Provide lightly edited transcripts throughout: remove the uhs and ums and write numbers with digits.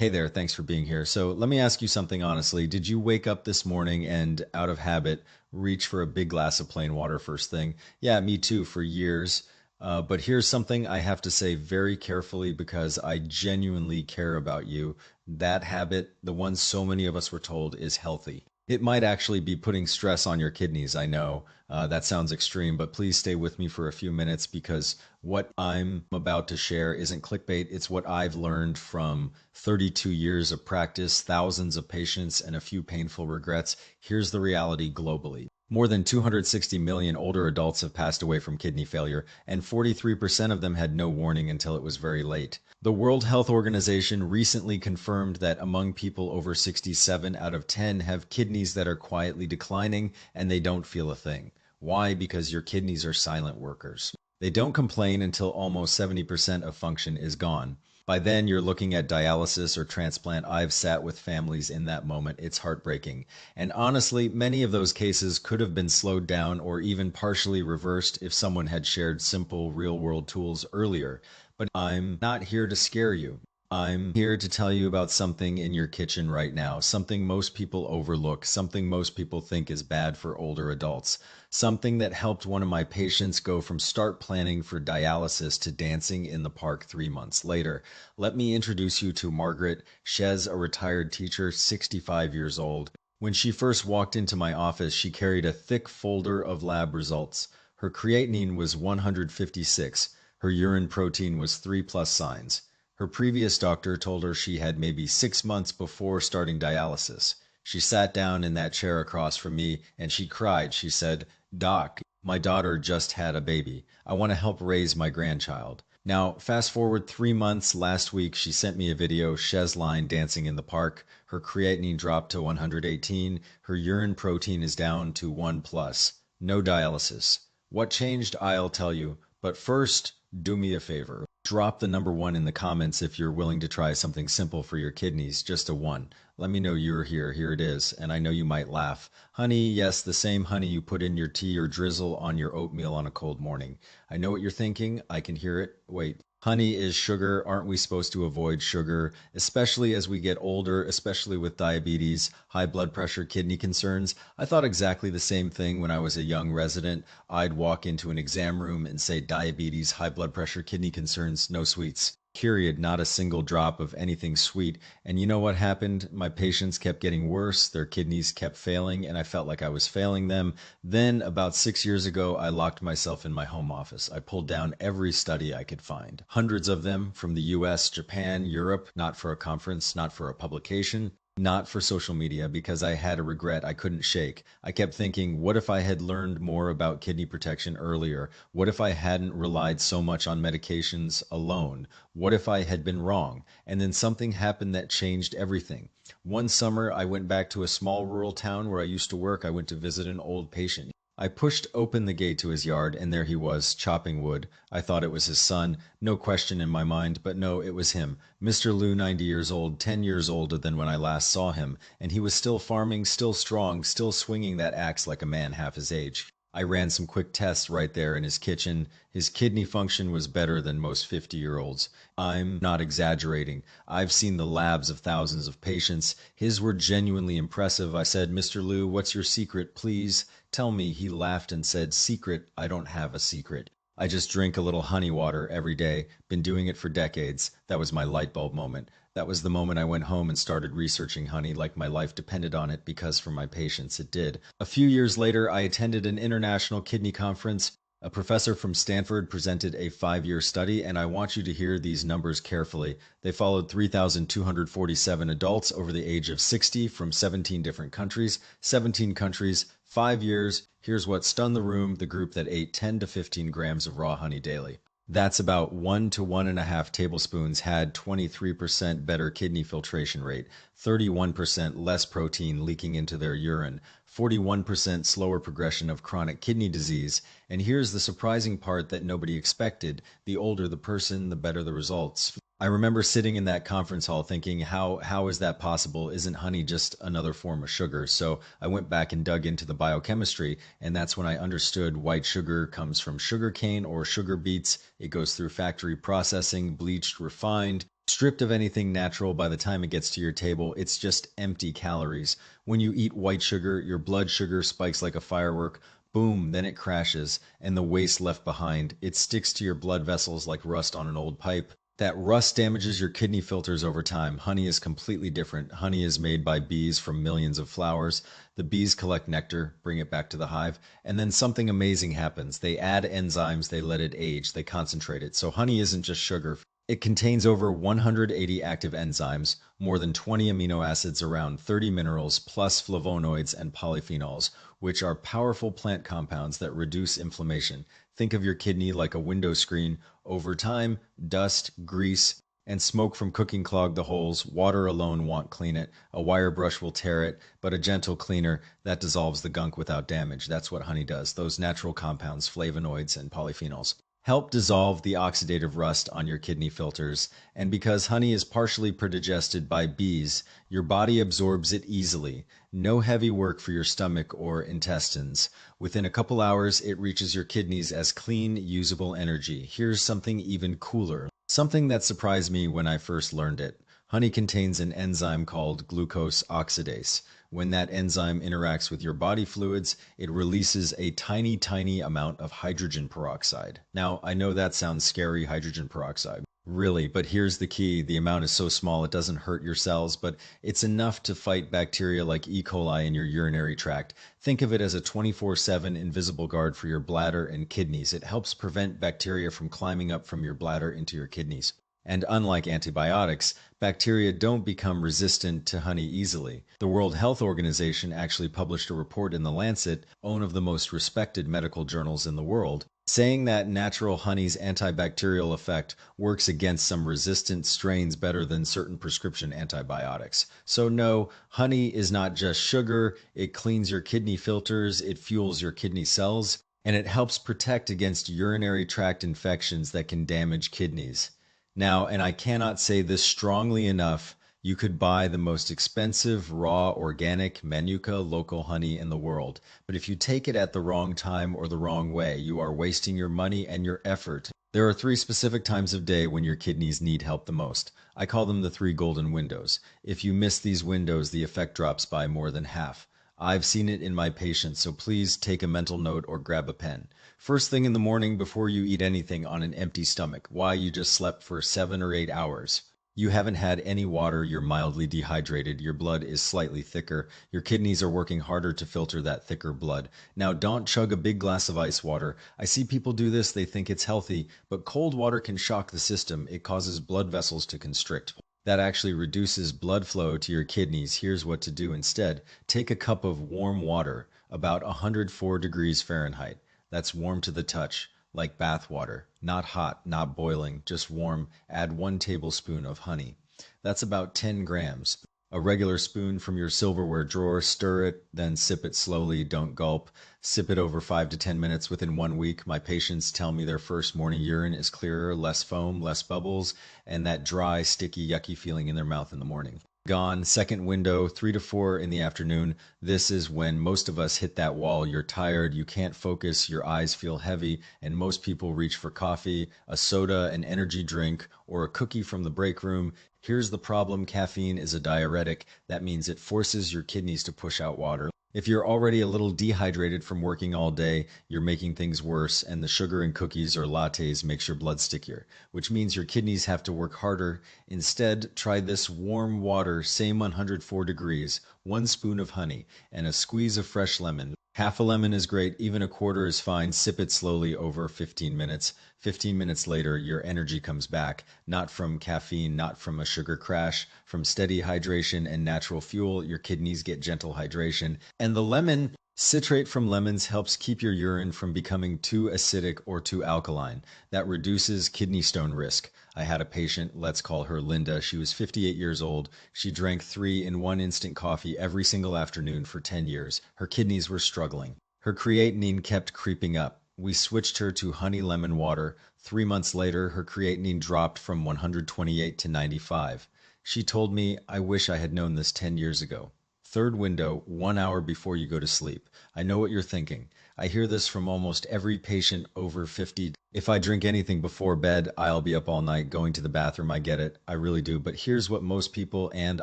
Hey there, thanks for being here. So let me ask you something honestly. Did you wake up this morning and, out of habit, reach for a big glass of plain water first thing? Yeah, me too, for years. But here's something I have to say very carefully because I genuinely care about you. That habit, the one so many of us were told, is healthy. It might actually be putting stress on your kidneys, I know. That sounds extreme, but please stay with me for a few minutes because what I'm about to share isn't clickbait. It's what I've learned from 32 years of practice, thousands of patients, and a few painful regrets. Here's the reality globally. More than 260 million older adults have passed away from kidney failure, and 43% of them had no warning until it was very late. The World Health Organization recently confirmed that among people over 67 out of 10 have kidneys that are quietly declining and they don't feel a thing. Why? Because your kidneys are silent workers. They don't complain until almost 70% of function is gone. By then, you're looking at dialysis or transplant. I've sat with families in that moment. It's heartbreaking. And honestly, many of those cases could have been slowed down or even partially reversed if someone had shared simple real world tools earlier. But I'm not here to scare you. I'm here to tell you about something in your kitchen right now, something most people overlook, something most people think is bad for older adults, something that helped one of my patients go from start planning for dialysis to dancing in the park 3 months later. Let me introduce you to Margaret. She's a retired teacher, 65 years old. When she first walked into my office, she carried a thick folder of lab results. Her creatinine was 156. Her urine protein was 3 plus signs. Her previous doctor told her she had maybe 6 months before starting dialysis. She sat down in that chair across from me and she cried. She said, "Doc, my daughter just had a baby. I want to help raise my grandchild." Now, fast forward 3 months, last week she sent me a video, Chesline dancing in the park. Her creatinine dropped to 118. Her urine protein is down to 1 plus. No dialysis. What changed, I'll tell you. But first, do me a favor. Drop the number one in the comments if you're willing to try something simple for your kidneys, just a one. Let me know you're here. Here it is. And I know you might laugh. Honey, yes, the same honey you put in your tea or drizzle on your oatmeal on a cold morning. I know what you're thinking. I can hear it. Wait. Honey is sugar. Aren't we supposed to avoid sugar, especially as we get older, especially with diabetes, high blood pressure, kidney concerns? I thought exactly the same thing when I was a young resident. I'd walk into an exam room and say diabetes, high blood pressure, kidney concerns, no sweets. Period. Not a single drop of anything sweet. And you know what happened? My patients kept getting worse, their kidneys kept failing, and I felt like I was failing them. Then, about 6 years ago, I locked myself in my home office. I pulled down every study I could find, hundreds of them from the US, Japan, Europe, not for a conference, not for a publication, not for social media, because I had a regret I couldn't shake. I kept thinking, what if I had learned more about kidney protection earlier? What if I hadn't relied so much on medications alone? What if I had been wrong? And then something happened that changed everything. One summer, I went back to a small rural town where I used to work. I went to visit an old patient. I pushed open the gate to his yard, and there he was, chopping wood. I thought it was his son. No question in my mind, but no, it was him. Mr. Liu, 90 years old, 10 years older than when I last saw him, and he was still farming, still strong, still swinging that axe like a man half his age. I ran some quick tests right there in his kitchen. His kidney function was better than most 50-year-olds. I'm not exaggerating. I've seen the labs of thousands of patients. His were genuinely impressive. I said, "Mr. Liu, what's your secret? Please tell me." He laughed and said, "Secret? I don't have a secret. I just drink a little honey water every day. Been doing it for decades." That was my light bulb moment. That was the moment I went home and started researching honey like my life depended on it, because for my patients it did. A few years later, I attended an international kidney conference. A professor from Stanford presented a 5-year study, and I want you to hear these numbers carefully. They followed 3,247 adults over the age of 60 from 17 different countries. 17 countries, 5 years. Here's what stunned the room: the group that ate 10 to 15 grams of raw honey daily. That's about 1 to 1.5 tablespoons had 23% better kidney filtration rate, 31% less protein leaking into their urine, 41% slower progression of chronic kidney disease. And here's the surprising part that nobody expected: the older the person, the better the results. I remember sitting in that conference hall thinking, how is that possible? Isn't honey just another form of sugar? So I went back and dug into the biochemistry, and that's when I understood white sugar comes from sugar cane or sugar beets. It goes through factory processing, bleached, refined. Stripped of anything natural by the time it gets to your table, it's just empty calories. When you eat white sugar, your blood sugar spikes like a firework. Boom, then it crashes, and the waste left behind, it sticks to your blood vessels like rust on an old pipe. That rust damages your kidney filters over time. Honey is completely different. Honey is made by bees from millions of flowers. The bees collect nectar, bring it back to the hive, and then something amazing happens. They add enzymes, they let it age, they concentrate it. So honey isn't just sugar. It contains over 180 active enzymes, more than 20 amino acids, around 30 minerals, plus flavonoids and polyphenols, which are powerful plant compounds that reduce inflammation. Think of your kidney like a window screen. Over time, dust, grease, and smoke from cooking clog the holes. Water alone won't clean it. A wire brush will tear it, but a gentle cleaner that dissolves the gunk without damage. That's what honey does. Those natural compounds, flavonoids and polyphenols, help dissolve the oxidative rust on your kidney filters. And because honey is partially predigested by bees, your body absorbs it easily. No heavy work for your stomach or intestines. Within a couple hours, it reaches your kidneys as clean, usable energy. Here's something even cooler. Something that surprised me when I first learned it. Honey contains an enzyme called glucose oxidase. When that enzyme interacts with your body fluids, it releases a tiny, tiny amount of hydrogen peroxide. Now, I know that sounds scary, hydrogen peroxide. Really, but here's the key. The amount is so small it doesn't hurt your cells, but it's enough to fight bacteria like E. coli in your urinary tract. Think of it as a 24/7 invisible guard for your bladder and kidneys. It helps prevent bacteria from climbing up from your bladder into your kidneys. And unlike antibiotics, bacteria don't become resistant to honey easily. The World Health Organization actually published a report in The Lancet, one of the most respected medical journals in the world, saying that natural honey's antibacterial effect works against some resistant strains better than certain prescription antibiotics. So no, honey is not just sugar, it cleans your kidney filters, it fuels your kidney cells, and it helps protect against urinary tract infections that can damage kidneys. Now, and I cannot say this strongly enough, you could buy the most expensive raw organic Manuka local honey in the world, but if you take it at the wrong time or the wrong way, you are wasting your money and your effort. There are three specific times of day when your kidneys need help the most. I call them the three golden windows. If you miss these windows, the effect drops by more than half. I've seen it in my patients, so please take a mental note or grab a pen. First thing in the morning before you eat anything on an empty stomach. Why? You just slept for 7 or 8 hours. You haven't had any water, you're mildly dehydrated, your blood is slightly thicker, your kidneys are working harder to filter that thicker blood. Now, don't chug a big glass of ice water. I see people do this, they think it's healthy, but cold water can shock the system. It causes blood vessels to constrict. That actually reduces blood flow to your kidneys. Here's what to do instead. Take a cup of warm water, about 104 degrees Fahrenheit. That's warm to the touch, like bath water. Not hot, not boiling, just warm. Add 1 tablespoon of honey. That's about 10 grams. A regular spoon from your silverware drawer, stir it, then sip it slowly, don't gulp. Sip it over 5 to 10 minutes within 1 week. My patients tell me their first morning urine is clearer, less foam, less bubbles, and that dry, sticky, yucky feeling in their mouth in the morning gone. Second window, 3 to 4 in the afternoon. This is when most of us hit that wall. You're tired, you can't focus, your eyes feel heavy, and most people reach for coffee, a soda, an energy drink, or a cookie from the break room. Here's the problem. Caffeine is a diuretic. That means it forces your kidneys to push out water. If you're already a little dehydrated from working all day, you're making things worse, and the sugar in cookies or lattes makes your blood stickier, which means your kidneys have to work harder. Instead, try this warm water, same 104 degrees, 1 spoon of honey, and a squeeze of fresh lemon. Half a lemon is great, even a quarter is fine. Sip it slowly over 15 minutes. 15 minutes later, your energy comes back, not from caffeine, not from a sugar crash, from steady hydration and natural fuel. Your kidneys get gentle hydration. And the lemon citrate from lemons helps keep your urine from becoming too acidic or too alkaline. That reduces kidney stone risk. I had a patient, let's call her Linda. She was 58 years old. She drank 3-in-1 instant coffee every single afternoon for 10 years. Her kidneys were struggling. Her creatinine kept creeping up. We switched her to honey lemon water. 3 months later, her creatinine dropped from 128 to 95. She told me, I wish I had known this 10 years ago. Third window, 1 hour before you go to sleep. I know what you're thinking. I hear this from almost every patient over 50. If I drink anything before bed, I'll be up all night going to the bathroom. I get it. I really do. But here's what most people and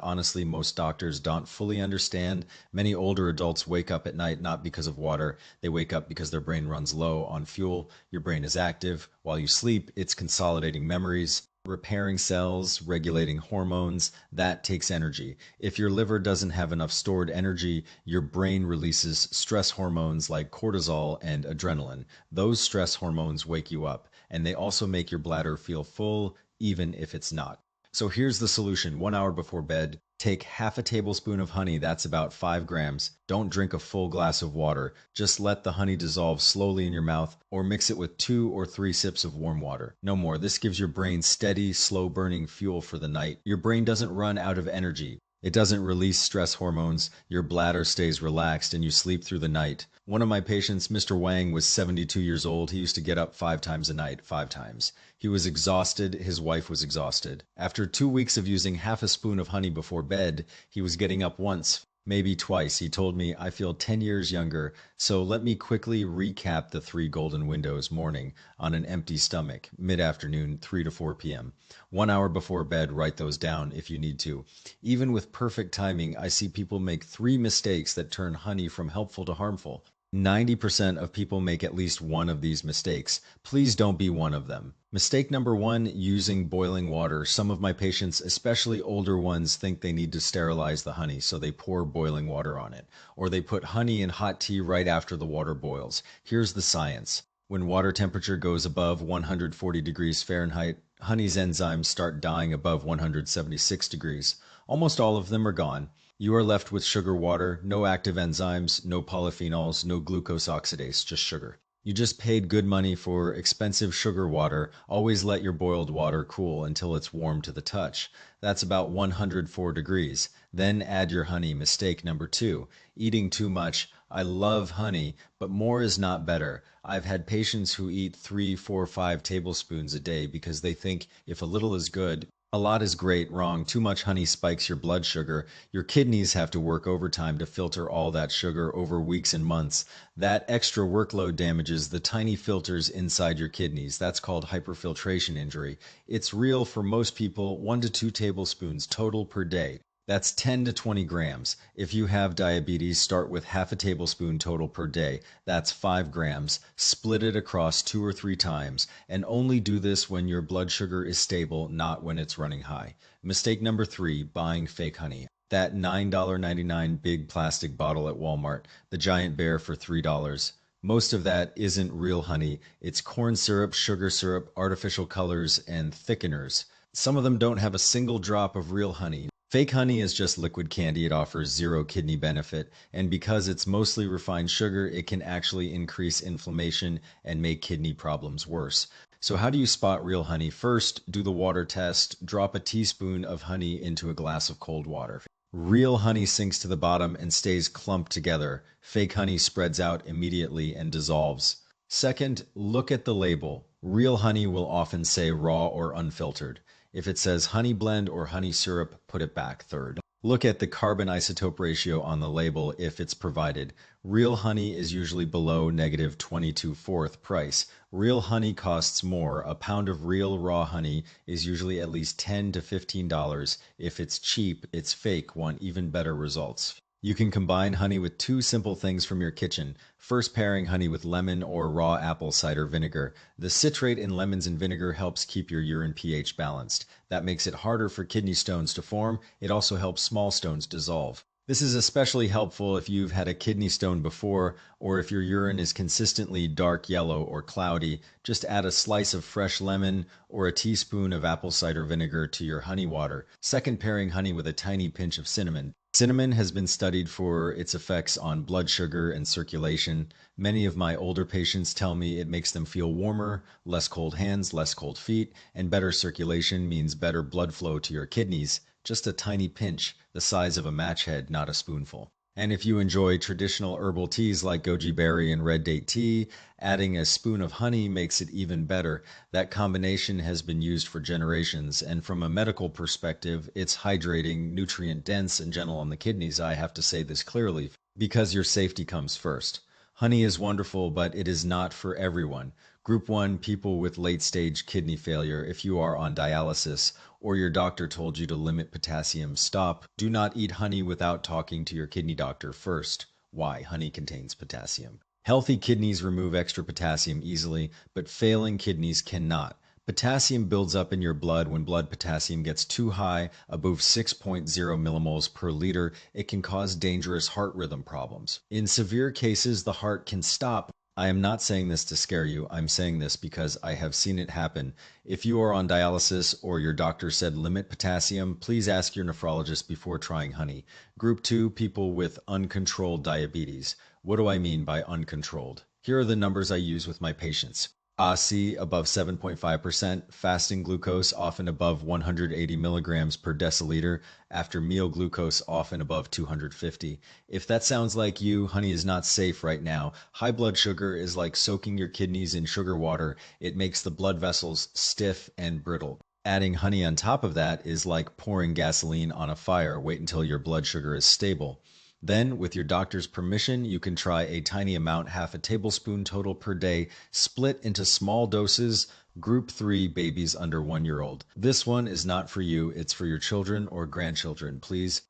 honestly most doctors don't fully understand. Many older adults wake up at night not because of water. They wake up because their brain runs low on fuel. Your brain is active. While you sleep, it's consolidating memories, repairing cells, regulating hormones. That takes energy. If your liver doesn't have enough stored energy, your brain releases stress hormones like cortisol and adrenaline. Those stress hormones wake you up, and they also make your bladder feel full, even if it's not. So here's the solution. 1 hour before bed, take half a tablespoon of honey. That's about 5 grams. Don't drink a full glass of water. Just let the honey dissolve slowly in your mouth or mix it with 2 or 3 sips of warm water. No more. This gives your brain steady, slow burning fuel for the night. Your brain doesn't run out of energy. It doesn't release stress hormones. Your bladder stays relaxed and you sleep through the night. One of my patients, Mr. Wang, was 72 years old. He used to get up 5 times a night, 5 times. He was exhausted. His wife was exhausted. After 2 weeks of using half a spoon of honey before bed, he was getting up once, maybe twice. He told me, I feel 10 years younger. So let me quickly recap the 3 golden windows: morning, on an empty stomach, mid-afternoon, 3 to 4 p.m. 1 hour before bed, write those down if you need to. Even with perfect timing, I see people make 3 mistakes that turn honey from helpful to harmful. 90% of people make at least one of these mistakes. Please don't be one of them. Mistake number 1, using boiling water. Some of my patients, especially older ones, think they need to sterilize the honey, so they pour boiling water on it. Or they put honey in hot tea right after the water boils. Here's the science. When water temperature goes above 140 degrees Fahrenheit, honey's enzymes start dying above 176 degrees. Almost all of them are gone. You are left with sugar water, no active enzymes, no polyphenols, no glucose oxidase, just sugar. You just paid good money for expensive sugar water. Always let your boiled water cool until it's warm to the touch. That's about 104 degrees. Then add your honey. Mistake number 2, eating too much. I love honey, but more is not better. I've had patients who eat 3, 4, 5 tablespoons a day because they think if a little is good, a lot is great. Wrong. Too much honey spikes your blood sugar. Your kidneys have to work overtime to filter all that sugar over weeks and months. That extra workload damages the tiny filters inside your kidneys. That's called hyperfiltration injury. It's real for most people, 1 to 2 tablespoons total per day. That's 10 to 20 grams. If you have diabetes, start with half a tablespoon total per day. That's 5 grams. Split it across 2 or 3 times, and only do this when your blood sugar is stable, not when it's running high. Mistake number 3, buying fake honey. That $9.99 big plastic bottle at Walmart, the giant bear for $3. Most of that isn't real honey. It's corn syrup, sugar syrup, artificial colors, and thickeners. Some of them don't have a single drop of real honey. Fake honey is just liquid candy. It offers zero kidney benefit, and because it's mostly refined sugar, it can actually increase inflammation and make kidney problems worse. So how do you spot real honey? First, do the water test. Drop a teaspoon of honey into a glass of cold water. Real honey sinks to the bottom and stays clumped together. Fake honey spreads out immediately and dissolves. Second, look at the label. Real honey will often say raw or unfiltered. If it says honey blend or honey syrup, put it back. Third, look at the carbon isotope ratio on the label if it's provided. Real honey is usually below -22/4 price. Real honey costs more. A pound of real raw honey is usually at least $10 to $15. If it's cheap, it's fake. Want even better results? You can combine honey with 2 simple things from your kitchen. First, pairing honey with lemon or raw apple cider vinegar. The citrate in lemons and vinegar helps keep your urine pH balanced. That makes it harder for kidney stones to form. It also helps small stones dissolve. This is especially helpful if you've had a kidney stone before, or if your urine is consistently dark yellow or cloudy. Just add a slice of fresh lemon or a teaspoon of apple cider vinegar to your honey water. Second, pairing honey with a tiny pinch of cinnamon. Cinnamon has been studied for its effects on blood sugar and circulation. Many of my older patients tell me it makes them feel warmer, less cold hands, less cold feet, and better circulation means better blood flow to your kidneys. Just a tiny pinch, the size of a match head, not a spoonful. And if you enjoy traditional herbal teas like goji berry and red date tea, adding a spoon of honey makes it even better. That combination has been used for generations, and from a medical perspective, it's hydrating, nutrient dense, and gentle on the kidneys. I have to say this clearly because your safety comes first. Honey is wonderful, but it is not for everyone. Group 1 people with late stage kidney failure, if you are on dialysis or your doctor told you to limit potassium, stop. Do not eat honey without talking to your kidney doctor first. Why? Honey contains potassium. Healthy kidneys remove extra potassium easily, but failing kidneys cannot. Potassium builds up in your blood when blood potassium gets too high, above 6.0 millimoles per liter. It can cause dangerous heart rhythm problems. In severe cases, the heart can stop. I am not saying this to scare you. I'm saying this because I have seen it happen. If you are on dialysis or your doctor said limit potassium, please ask your nephrologist before trying honey. Group 2, people with uncontrolled diabetes. What do I mean by uncontrolled? Here are the numbers I use with my patients. ASI above 7.5%, fasting glucose often above 180 milligrams per deciliter, after meal glucose often above 250. If that sounds like you, honey is not safe right now. High blood sugar is like soaking your kidneys in sugar water. It makes the blood vessels stiff and brittle. Adding honey on top of that is like pouring gasoline on a fire. Wait until your blood sugar is stable. Then, with your doctor's permission, you can try a tiny amount, half a tablespoon total per day, split into small doses. Group 3, babies under 1 year old. This one is not for you, it's for your children or grandchildren. Please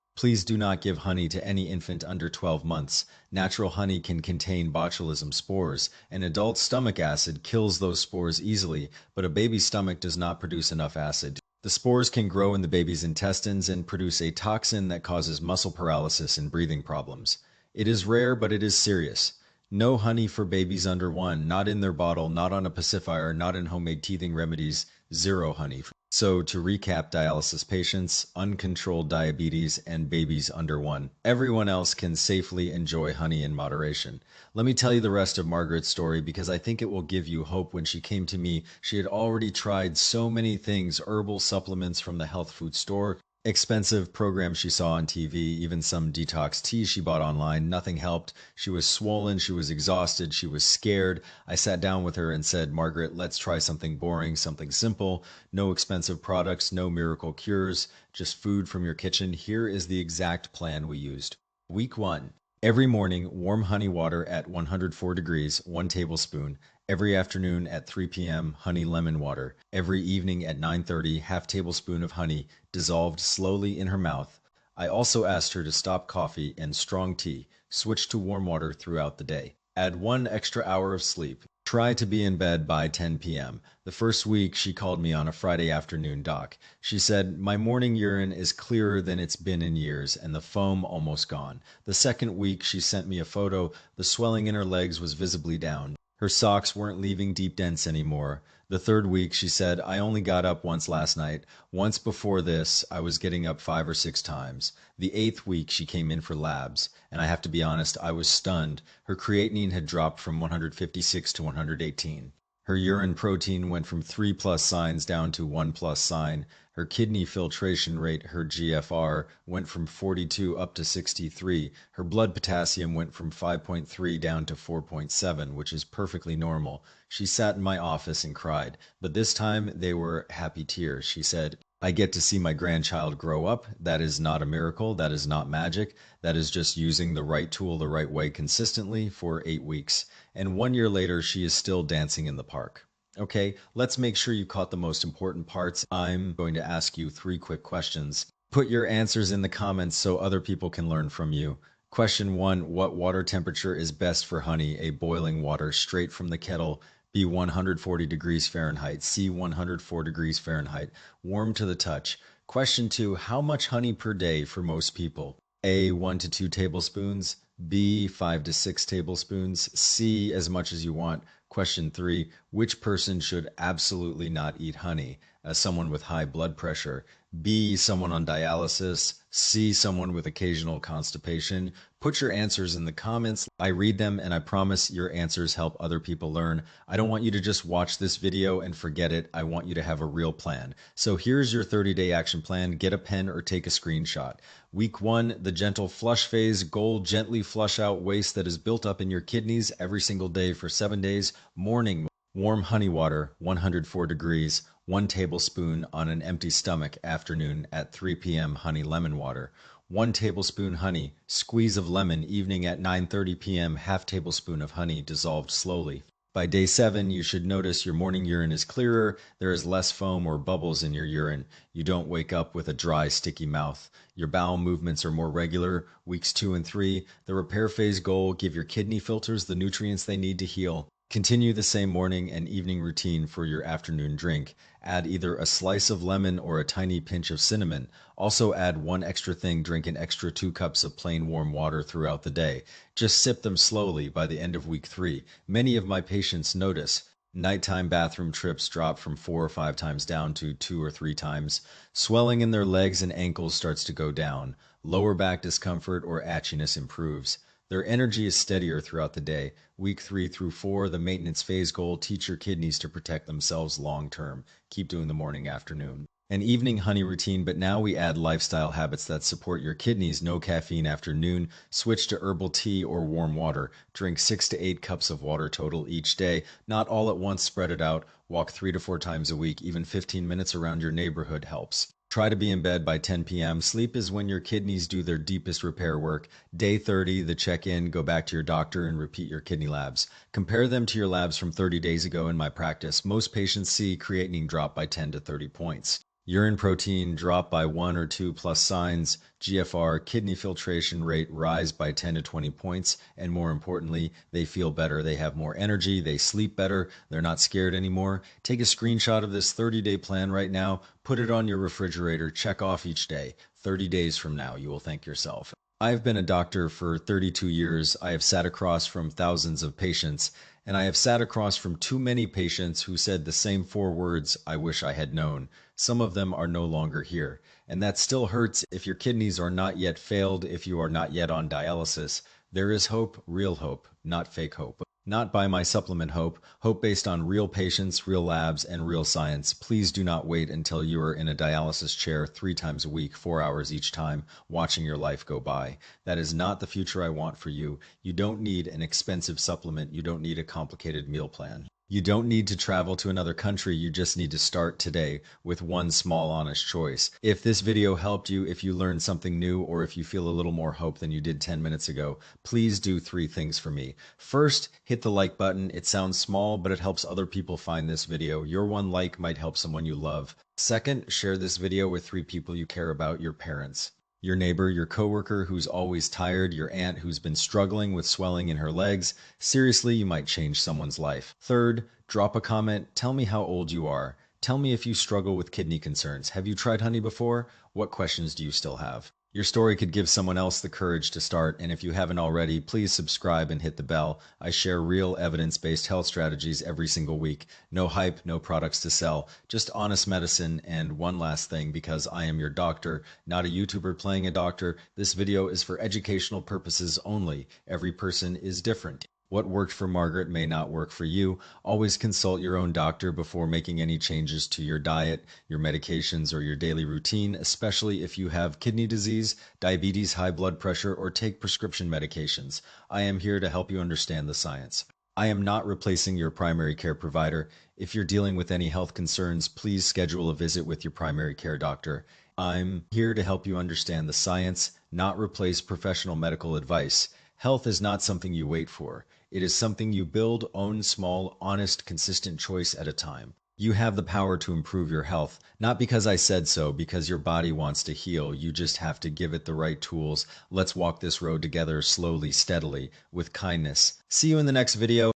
do not give honey to any infant under 12 months. Natural honey can contain botulism spores. An adult stomach acid kills those spores easily, but a baby's stomach does not produce enough acid. The spores can grow in the baby's intestines and produce a toxin that causes muscle paralysis and breathing problems. It is rare, but it is serious. No honey for babies under 1, not in their bottle, not on a pacifier, not in homemade teething remedies, zero honey. So to recap, dialysis patients, uncontrolled diabetes, and babies under 1. Everyone else can safely enjoy honey in moderation. Let me tell you the rest of Margaret's story because I think it will give you hope. When she came to me, she had already tried so many things, herbal supplements from the health food store, expensive programs she saw on TV, even some detox tea she bought online. Nothing helped. She was swollen, she was exhausted, she was scared. I sat down with her and said, Margaret, let's try something boring, something simple. No expensive products, no miracle cures, just food from your kitchen. Here is the exact plan we used. Week 1. Every morning, warm honey water at 104 degrees, 1 tablespoon. Every afternoon at 3 p.m., honey lemon water. Every evening at 9:30, half tablespoon of honey dissolved slowly in her mouth. I also asked her to stop coffee and strong tea, switch to warm water throughout the day. Add 1 extra hour of sleep. Try to be in bed by 10 p.m. The first week, she called me on a Friday afternoon, Doc. She said, my morning urine is clearer than it's been in years, and the foam almost gone. The second week, she sent me a photo. The swelling in her legs was visibly down. Her socks weren't leaving deep dents anymore. The third week, she said, I only got up once last night. Once before this, I was getting up 5 or 6 times. The 8th week, she came in for labs, and I have to be honest, I was stunned. Her creatinine had dropped from 156 to 118. Her urine protein went from 3 plus signs down to 1 plus sign. Her kidney filtration rate, her GFR, went from 42 up to 63. Her blood potassium went from 5.3 down to 4.7, which is perfectly normal. She sat in my office and cried, but this time they were happy tears. She said, I get to see my grandchild grow up. That is not a miracle. That is not magic. That is just using the right tool the right way consistently for 8 weeks. And 1 year later, she is still dancing in the park. Okay, let's make sure you caught the most important parts. I'm going to ask you 3 quick questions. Put your answers in the comments so other people can learn from you. Question 1, what water temperature is best for honey? A boiling water straight from the kettle. B, 140 degrees Fahrenheit. C, 104 degrees Fahrenheit. Warm to the touch. Question 2, how much honey per day for most people? A, 1 to 2 tablespoons. B, 5 to 6 tablespoons. C, as much as you want. Question 3, which person should absolutely not eat honey? as someone with high blood pressure, B, someone on dialysis, C, someone with occasional constipation? Put your answers in the comments. I read them and I promise your answers help other people learn. I don't want you to just watch this video and forget it. I want you to have a real plan. So here's your 30-day action plan. Get a pen or take a screenshot. Week 1, the gentle flush phase. Goal, gently flush out waste that is built up in your kidneys every single day for 7 days. Morning, warm honey water, 104 degrees, 1 tablespoon on an empty stomach. Afternoon at 3 p.m. honey lemon water. 1 tablespoon honey, squeeze of lemon. Evening at 9:30 p.m. half tablespoon of honey dissolved slowly. By day 7, you should notice your morning urine is clearer, there is less foam or bubbles in your urine. You don't wake up with a dry, sticky mouth. Your bowel movements are more regular. Weeks 2 and 3, the repair phase goal, give your kidney filters the nutrients they need to heal. Continue the same morning and evening routine for your afternoon drink. Add either a slice of lemon or a tiny pinch of cinnamon. Also add one extra thing, drink an extra 2 cups of plain warm water throughout the day. Just sip them slowly by the end of week 3. Many of my patients notice nighttime bathroom trips drop from 4 or 5 times down to 2 or 3 times. Swelling in their legs and ankles starts to go down. Lower back discomfort or itchiness improves. Their energy is steadier throughout the day. Week 3 through 4, the maintenance phase goal, teach your kidneys to protect themselves long term. Keep doing the morning, afternoon. An evening honey routine, but now we add lifestyle habits that support your kidneys. No caffeine after noon. Switch to herbal tea or warm water. Drink 6 to 8 cups of water total each day. Not all at once, spread it out. Walk 3 to 4 times a week. Even 15 minutes around your neighborhood helps. Try to be in bed by 10 p.m. Sleep is when your kidneys do their deepest repair work. Day 30, the check-in, go back to your doctor and repeat your kidney labs. Compare them to your labs from 30 days ago in my practice. Most patients see creatinine drop by 10 to 30 points. Urine protein drop by 1 or 2 plus signs. GFR, kidney filtration rate rise by 10 to 20 points. And more importantly, they feel better. They have more energy. They sleep better. They're not scared anymore. Take a screenshot of this 30-day plan right now. Put it on your refrigerator. Check off each day. 30 days from now, you will thank yourself. I've been a doctor for 32 years. I have sat across from thousands of patients, and I have sat across from too many patients who said the same 4 words, I wish I had known. Some of them are no longer here, and that still hurts. If your kidneys are not yet failed, if you are not yet on dialysis, there is hope, real hope, not fake hope. Not by my supplement hope, hope based on real patients, real labs, and real science. Please do not wait until you are in a dialysis chair 3 times a week, 4 hours each time, watching your life go by. That is not the future I want for you. You don't need an expensive supplement. You don't need a complicated meal plan. You don't need to travel to another country. You just need to start today with one small, honest choice. If this video helped you, if you learned something new, or if you feel a little more hope than you did 10 minutes ago, please do 3 things for me. First, hit the like button. It sounds small, but it helps other people find this video. Your one like might help someone you love. Second, share this video with 3 people you care about, your parents, your neighbor, your coworker who's always tired, your aunt who's been struggling with swelling in her legs. Seriously, you might change someone's life. Third, drop a comment. Tell me how old you are. Tell me if you struggle with kidney concerns. Have you tried honey before? What questions do you still have? Your story could give someone else the courage to start, and if you haven't already, please subscribe and hit the bell. I share real evidence-based health strategies every single week. No hype, no products to sell, just honest medicine. And one last thing, because I am your doctor, not a YouTuber playing a doctor, this video is for educational purposes only. Every person is different. What worked for Margaret may not work for you. Always consult your own doctor before making any changes to your diet, your medications, or your daily routine, especially if you have kidney disease, diabetes, high blood pressure, or take prescription medications. I am here to help you understand the science. I am not replacing your primary care provider. If you're dealing with any health concerns, please schedule a visit with your primary care doctor. I'm here to help you understand the science, not replace professional medical advice. Health is not something you wait for. It is something you build, own, small, honest, consistent choice at a time. You have the power to improve your health, not because I said so, because your body wants to heal. You just have to give it the right tools. Let's walk this road together slowly, steadily, with kindness. See you in the next video.